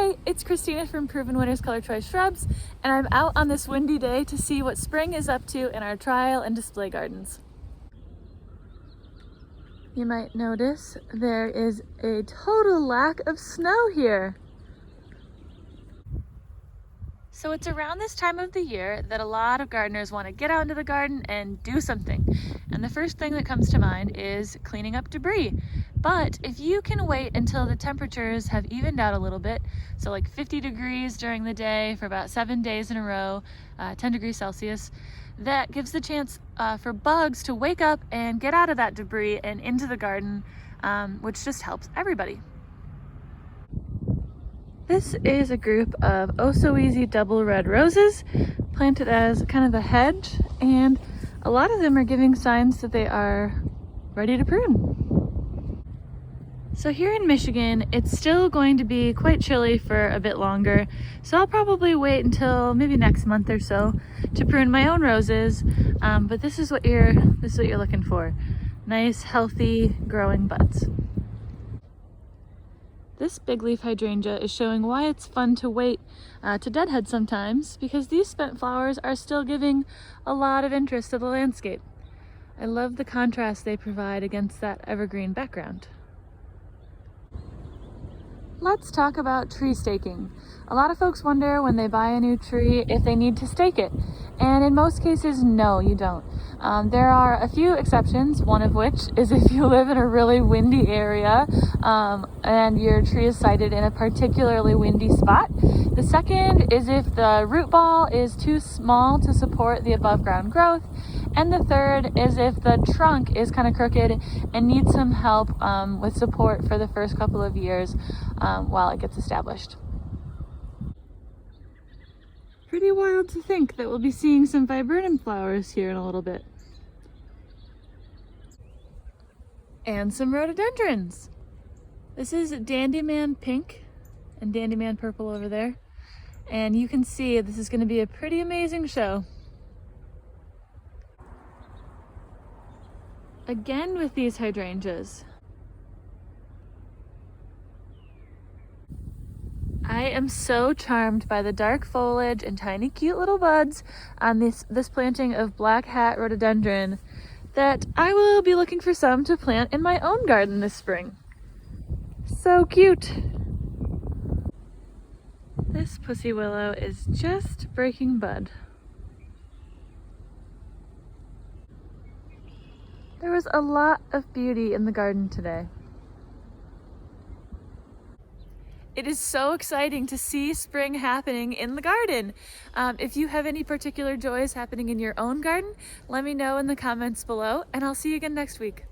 Hey, it's Christina from Proven Winners Colorchoice Shrubs, and I'm out on this windy day to see what spring is up to in our trial and display gardens. You might notice there is a total lack of snow here. So it's around this time of the year that a lot of gardeners want to get out into the garden and do something. And the first thing that comes to mind is cleaning up debris. But if you can wait until the temperatures have evened out a little bit, so like 50 degrees during the day for about 7 days in a row, 10 degrees Celsius, that gives the chance for bugs to wake up and get out of that debris and into the garden, which just helps everybody. This is a group of oh so easy double red roses planted as kind of a hedge, and a lot of them are giving signs that they are ready to prune. So here in Michigan, it's still going to be quite chilly for a bit longer, so I'll probably wait until maybe next month or so to prune my own roses. But this is what you're looking for: nice, healthy, growing buds. This big leaf hydrangea is showing why it's fun to wait to deadhead sometimes, because these spent flowers are still giving a lot of interest to the landscape. I love the contrast they provide against that evergreen background. Let's talk about tree staking. A lot of folks wonder when they buy a new tree if they need to stake it. And in most cases, no, you don't. There are a few exceptions, one of which is if you live in a really windy area and your tree is sited in a particularly windy spot. The second is if the root ball is too small to support the above ground growth. And the third is if the trunk is kind of crooked and needs some help with support for the first couple of years while it gets established. Pretty wild to think that we'll be seeing some viburnum flowers here in a little bit. And some rhododendrons. This is Dandyman Pink and Dandyman Purple over there. And you can see this is going to be a pretty amazing show. Again with these hydrangeas. I am so charmed by the dark foliage and tiny cute little buds on this planting of black hat rhododendron that I will be looking for some to plant in my own garden this spring. So cute! This pussy willow is just breaking bud. There was a lot of beauty in the garden today. It is so exciting to see spring happening in the garden. If you have any particular joys happening in your own garden, let me know in the comments below, and I'll see you again next week.